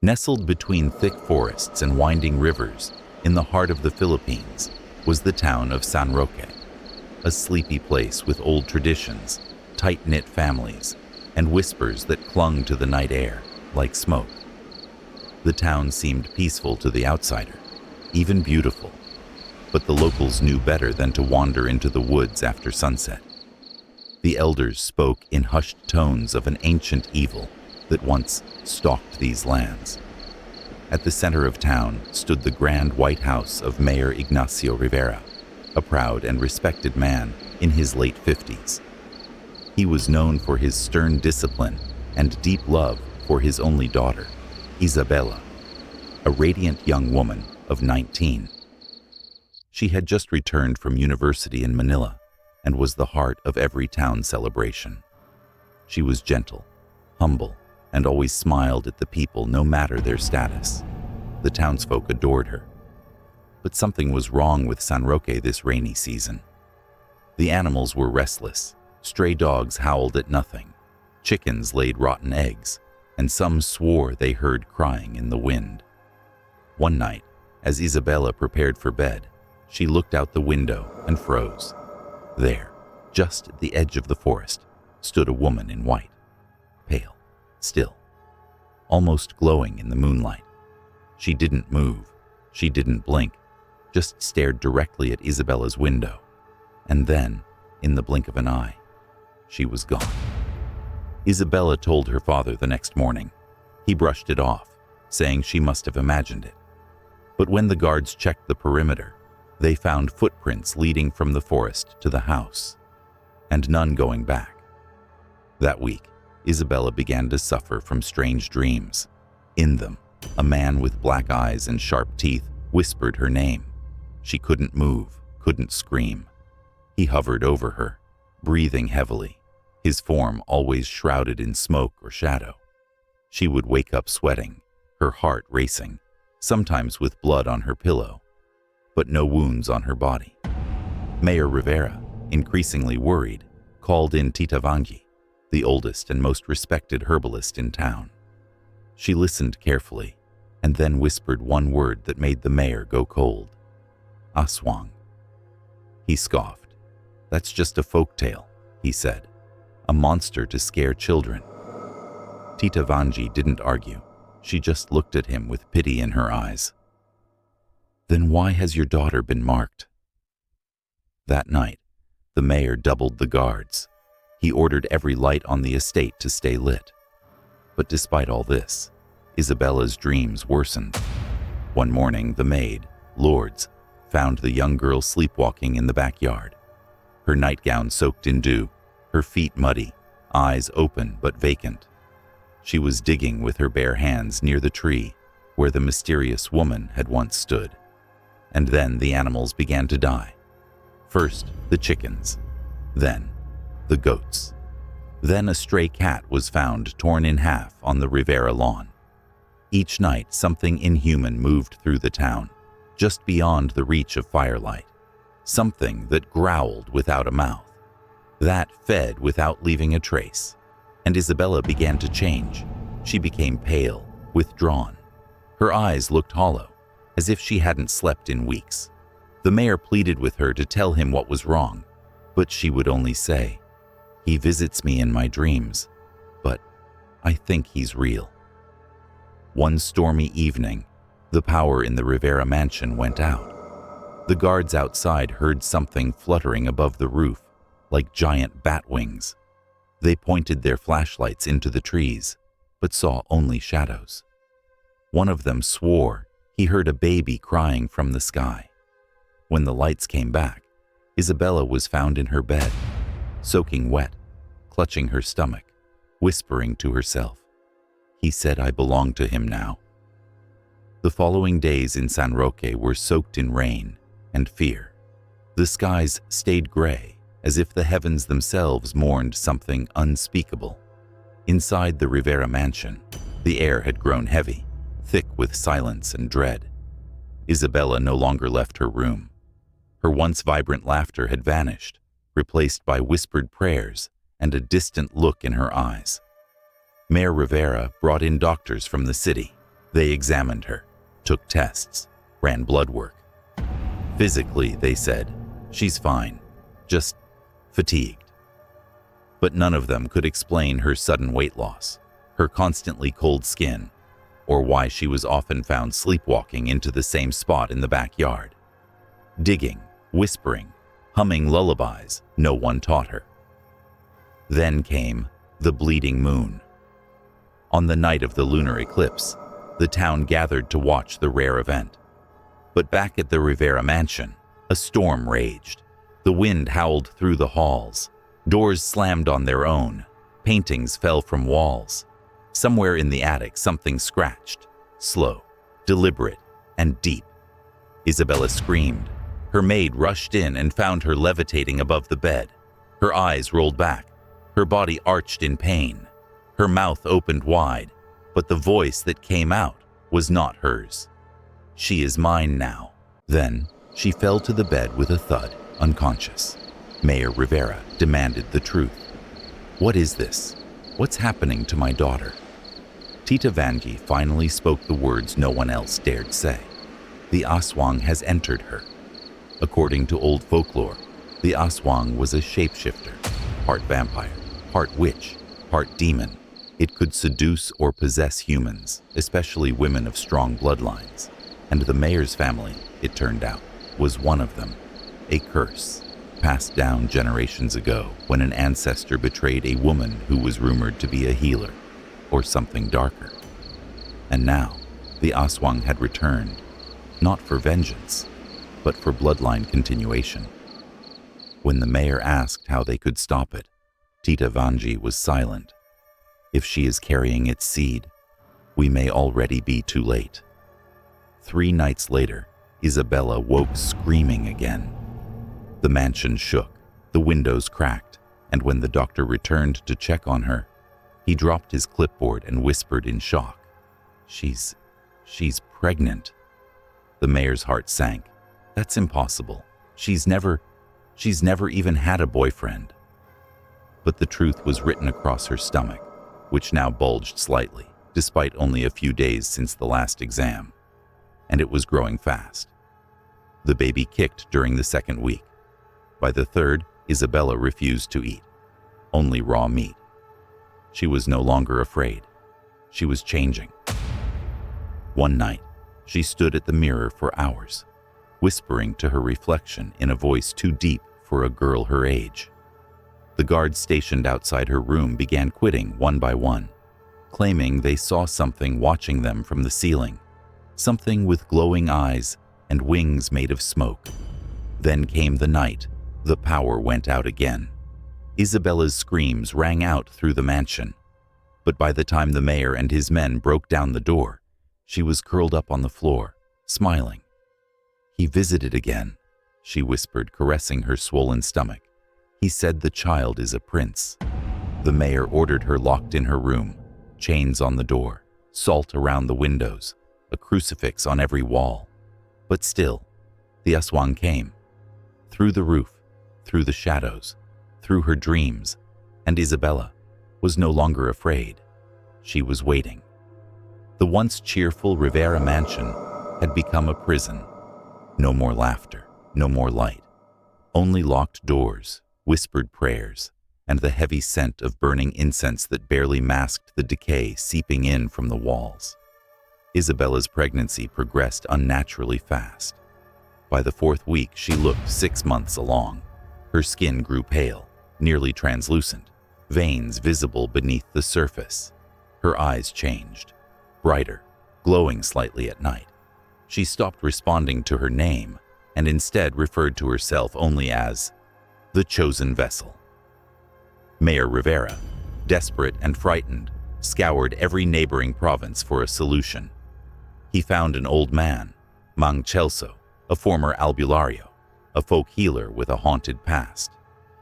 Nestled between thick forests and winding rivers, in the heart of the Philippines, was the town of San Roque, a sleepy place with old traditions, tight-knit families, and whispers that clung to the night air like smoke. The town seemed peaceful to the outsider, even beautiful, but the locals knew better than to wander into the woods after sunset. The elders spoke in hushed tones of an ancient evil that once stalked these lands. At the center of town stood the grand white house of Mayor Ignacio Rivera, a proud and respected man in his late 50s. He was known for his stern discipline and deep love for his only daughter, Isabela, a radiant young woman of 19. She had just returned from university in Manila and was the heart of every town celebration. She was gentle, humble, and always smiled at the people no matter their status. The townsfolk adored her. But something was wrong with San Roque this rainy season. The animals were restless, stray dogs howled at nothing, chickens laid rotten eggs, and some swore they heard crying in the wind. One night, as Isabela prepared for bed, she looked out the window and froze. There, just at the edge of the forest, stood a woman in white, pale, still, almost glowing in the moonlight. She didn't move, she didn't blink, just stared directly at Isabela's window. And then, in the blink of an eye, she was gone. Isabela told her father the next morning. He brushed it off, saying she must have imagined it. But when the guards checked the perimeter, they found footprints leading from the forest to the house, and none going back. That week, Isabela began to suffer from strange dreams. In them, a man with black eyes and sharp teeth whispered her name. She couldn't move, couldn't scream. He hovered over her, breathing heavily, his form always shrouded in smoke or shadow. She would wake up sweating, her heart racing, sometimes with blood on her pillow, but no wounds on her body. Mayor Rivera, increasingly worried, called in Tita Vangi, the oldest and most respected herbalist in town. She listened carefully, and then whispered one word that made the mayor go cold. Aswang. He scoffed. "That's just a folk tale," he said. "A monster to scare children." Tita Vangi didn't argue. She just looked at him with pity in her eyes. "Then why has your daughter been marked?" That night, the mayor doubled the guards. He ordered every light on the estate to stay lit. But despite all this, Isabela's dreams worsened. One morning, the maid, Lourdes, found the young girl sleepwalking in the backyard. Her nightgown soaked in dew, her feet muddy, eyes open but vacant. She was digging with her bare hands near the tree where the mysterious woman had once stood. And then the animals began to die. First, the chickens, then the goats. Then a stray cat was found torn in half on the Rivera lawn. Each night, something inhuman moved through the town, just beyond the reach of firelight. Something that growled without a mouth, that fed without leaving a trace. And Isabela began to change. She became pale, withdrawn. Her eyes looked hollow, as if she hadn't slept in weeks. The mayor pleaded with her to tell him what was wrong, but she would only say, "He visits me in my dreams, but I think he's real." One stormy evening, the power in the Rivera mansion went out. The guards outside heard something fluttering above the roof, like giant bat wings. They pointed their flashlights into the trees, but saw only shadows. One of them swore he heard a baby crying from the sky. When the lights came back, Isabela was found in her bed, soaking wet, clutching her stomach, whispering to herself, "He said I belong to him now." The following days in San Roque were soaked in rain and fear. The skies stayed gray, as if the heavens themselves mourned something unspeakable. Inside the Rivera mansion, the air had grown heavy, thick with silence and dread. Isabela no longer left her room. Her once vibrant laughter had vanished, replaced by whispered prayers and a distant look in her eyes. Mayor Rivera brought in doctors from the city, They examined her, took tests, ran blood work. Physically, they said, she's fine, just fatigued. But none of them could explain her sudden weight loss, her constantly cold skin, or why she was often found sleepwalking into the same spot in the backyard. Digging, whispering, humming lullabies no one taught her. Then came the bleeding moon. On the night of the lunar eclipse, the town gathered to watch the rare event. But back at the Rivera mansion, a storm raged. The wind howled through the halls. Doors slammed on their own. Paintings fell from walls. Somewhere in the attic, something scratched, slow, deliberate, and deep. Isabella screamed. Her maid rushed in and found her levitating above the bed. Her eyes rolled back. Her body arched in pain. Her mouth opened wide, but the voice that came out was not hers. She is mine now. Then she fell to the bed with a thud, unconscious. Mayor Rivera demanded the truth. What is this? What's happening to my daughter? Tita Vangi finally spoke the words no one else dared say. The Aswang has entered her. According to old folklore, the Aswang was a shapeshifter, part vampire, part witch, part demon. It could seduce or possess humans, especially women of strong bloodlines. And the mayor's family, it turned out, was one of them. A curse, passed down generations ago when an ancestor betrayed a woman who was rumored to be a healer, or something darker. And now, the Aswang had returned, not for vengeance, but for bloodline continuation. When the mayor asked how they could stop it, Tita Vangi was silent. If she is carrying its seed, we may already be too late. 3 nights later, Isabella woke screaming again. The mansion shook, the windows cracked, and when the doctor returned to check on her, he dropped his clipboard and whispered in shock, She's pregnant." The mayor's heart sank. That's impossible. She's never even had a boyfriend. But the truth was written across her stomach, which now bulged slightly, despite only a few days since the last exam. And it was growing fast. The baby kicked during the 2nd week. By the 3rd, Isabella refused to eat, only raw meat. She was no longer afraid. She was changing. One night, she stood at the mirror for hours, whispering to her reflection in a voice too deep for a girl her age. The guards stationed outside her room began quitting one by one, claiming they saw something watching them from the ceiling, something with glowing eyes and wings made of smoke. Then came the night. The power went out again. Isabella's screams rang out through the mansion, but by the time the mayor and his men broke down the door, she was curled up on the floor, smiling. "He visited again," she whispered, caressing her swollen stomach. "He said the child is a prince." The mayor ordered her locked in her room, chains on the door, salt around the windows, a crucifix on every wall. But still, the Aswang came. Through the roof, through the shadows, through her dreams, and Isabella was no longer afraid. She was waiting. The once cheerful Rivera mansion had become a prison. No more laughter, no more light. Only locked doors, whispered prayers, and the heavy scent of burning incense that barely masked the decay seeping in from the walls. Isabella's pregnancy progressed unnaturally fast. By the 4th week, she looked 6 months along. Her skin grew pale, nearly translucent, veins visible beneath the surface. Her eyes changed, brighter, glowing slightly at night. She stopped responding to her name and instead referred to herself only as the chosen vessel. Mayor Rivera, desperate and frightened, scoured every neighboring province for a solution. He found an old man, Mang Chelso, a former albulario, a folk healer with a haunted past.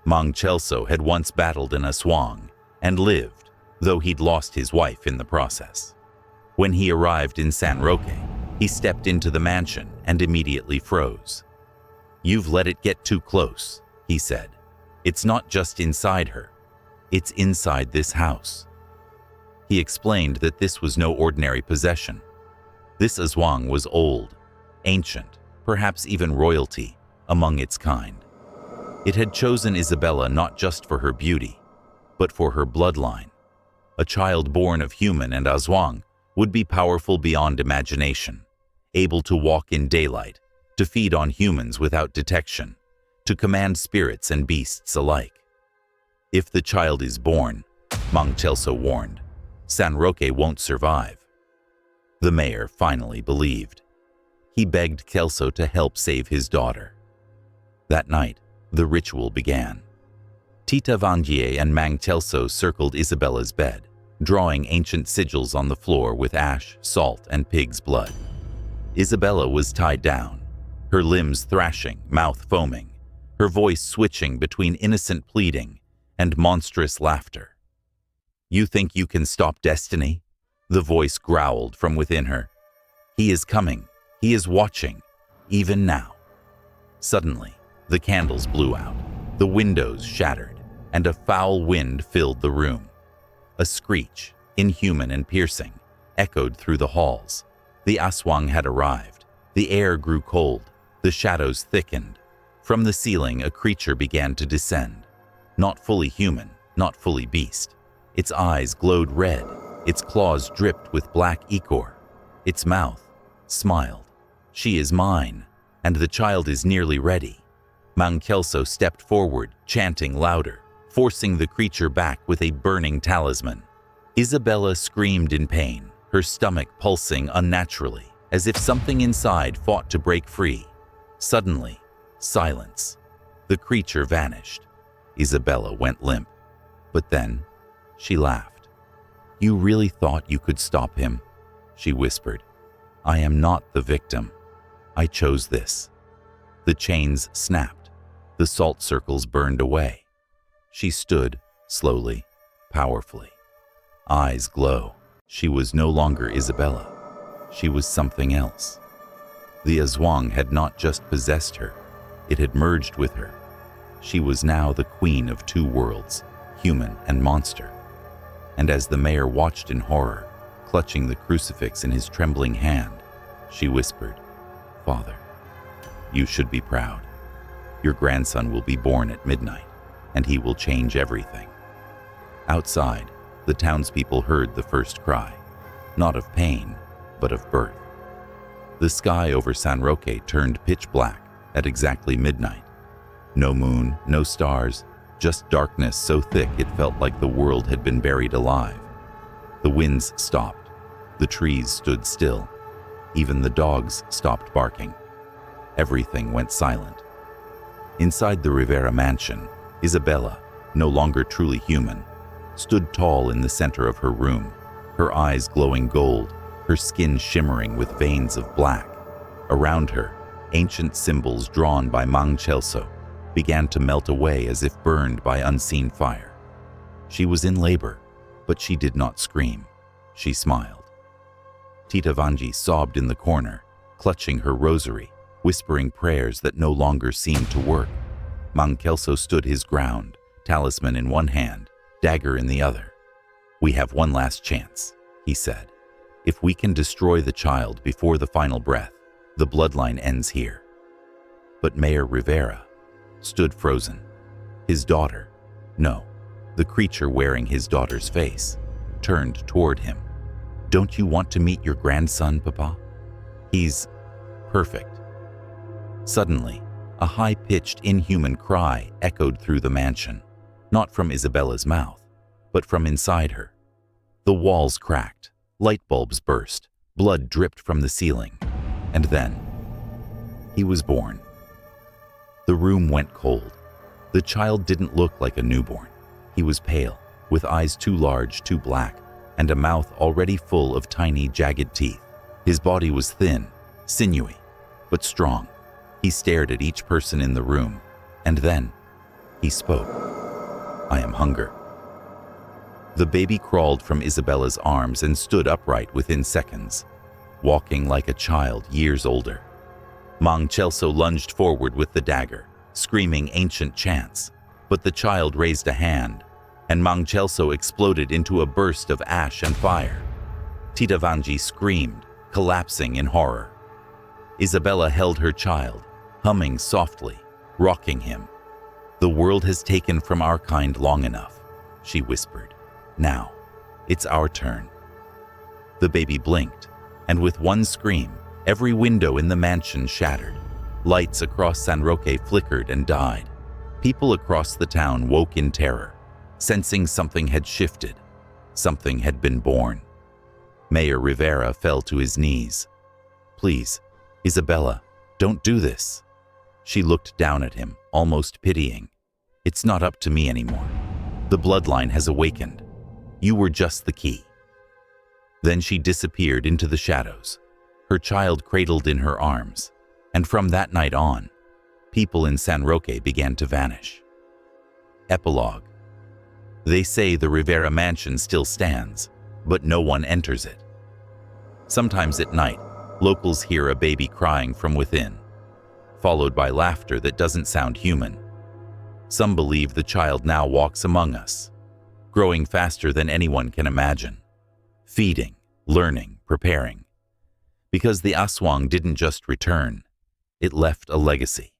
Mang Chelso had once battled an Aswang and lived, though he'd lost his wife in the process. When he arrived in San Roque, he stepped into the mansion and immediately froze. "You've let it get too close," he said. "It's not just inside her. It's inside this house." He explained that this was no ordinary possession. This Aswang was old, ancient, perhaps even royalty, among its kind. It had chosen Isabella not just for her beauty, but for her bloodline. A child born of human and Aswang would be powerful beyond imagination, able to walk in daylight, to feed on humans without detection, to command spirits and beasts alike. If the child is born, Mang Chelso warned, San Roque won't survive. The mayor finally believed. He begged Kelso to help save his daughter. That night, the ritual began. Tita Vangie and Mang Chelso circled Isabella's bed, drawing ancient sigils on the floor with ash, salt, and pig's blood. Isabella was tied down, her limbs thrashing, mouth foaming, her voice switching between innocent pleading and monstrous laughter. "You think you can stop destiny?" The voice growled from within her. "He is coming. He is watching, even now." Suddenly, the candles blew out, the windows shattered, and a foul wind filled the room. A screech, inhuman and piercing, echoed through the halls. The Aswang had arrived. The air grew cold. The shadows thickened. From the ceiling, a creature began to descend. Not fully human, not fully beast. Its eyes glowed red. Its claws dripped with black ichor. Its mouth smiled. "She is mine, and the child is nearly ready." Mang Chelso stepped forward, chanting louder, forcing the creature back with a burning talisman. Isabella screamed in pain, her stomach pulsing unnaturally, as if something inside fought to break free. Suddenly, silence. The creature vanished. Isabella went limp. But then, she laughed. "You really thought you could stop him?" she whispered. "I am not the victim. I chose this." The chains snapped. The salt circles burned away. She stood, slowly, powerfully. Eyes glow. She was no longer Isabella. She was something else. The Aswang had not just possessed her, it had merged with her. She was now the queen of two worlds, human and monster. And as the mayor watched in horror, clutching the crucifix in his trembling hand, she whispered, "Father, you should be proud. Your grandson will be born at midnight, and he will change everything." Outside, the townspeople heard the first cry, not of pain, but of birth. The sky over San Roque turned pitch black at exactly midnight. No moon, no stars, just darkness so thick it felt like the world had been buried alive. The winds stopped. The trees stood still. Even the dogs stopped barking. Everything went silent. Inside the Rivera mansion, Isabella, no longer truly human, stood tall in the center of her room, her eyes glowing gold, her skin shimmering with veins of black. Around her, ancient symbols drawn by Mang Chelso began to melt away as if burned by unseen fire. She was in labor, but she did not scream. She smiled. Tita Vangie sobbed in the corner, clutching her rosary, whispering prayers that no longer seemed to work. Mang Chelso stood his ground, talisman in one hand, dagger in the other. "We have one last chance," he said. "If we can destroy the child before the final breath, the bloodline ends here." But Mayor Rivera stood frozen. His daughter, no, the creature wearing his daughter's face, turned toward him. "Don't you want to meet your grandson, Papa? He's perfect." Suddenly, a high-pitched, inhuman cry echoed through the mansion, not from Isabella's mouth, but from inside her. The walls cracked, light bulbs burst, blood dripped from the ceiling, and then he was born. The room went cold. The child didn't look like a newborn. He was pale, with eyes too large, too black, and a mouth already full of tiny, jagged teeth. His body was thin, sinewy, but strong. He stared at each person in the room, and then he spoke. "I am hunger." The baby crawled from Isabella's arms and stood upright within seconds, walking like a child years older. Mang Chelso lunged forward with the dagger, screaming ancient chants, but the child raised a hand, and Mang Chelso exploded into a burst of ash and fire. Tita Vangie screamed, collapsing in horror. Isabella held her child, humming softly, rocking him. "The world has taken from our kind long enough," she whispered. "Now, it's our turn." The baby blinked, and with one scream, every window in the mansion shattered. Lights across San Roque flickered and died. People across the town woke in terror, sensing something had shifted, something had been born. Mayor Rivera fell to his knees. "Please, Isabella, don't do this." She looked down at him, almost pitying. "It's not up to me anymore. The bloodline has awakened. You were just the key." Then she disappeared into the shadows, her child cradled in her arms, and from that night on, people in San Roque began to vanish. Epilogue. They say the Rivera mansion still stands, but no one enters it. Sometimes at night, locals hear a baby crying from within, followed by laughter that doesn't sound human. Some believe the child now walks among us, growing faster than anyone can imagine, feeding, learning, preparing. Because the Aswang didn't just return, it left a legacy.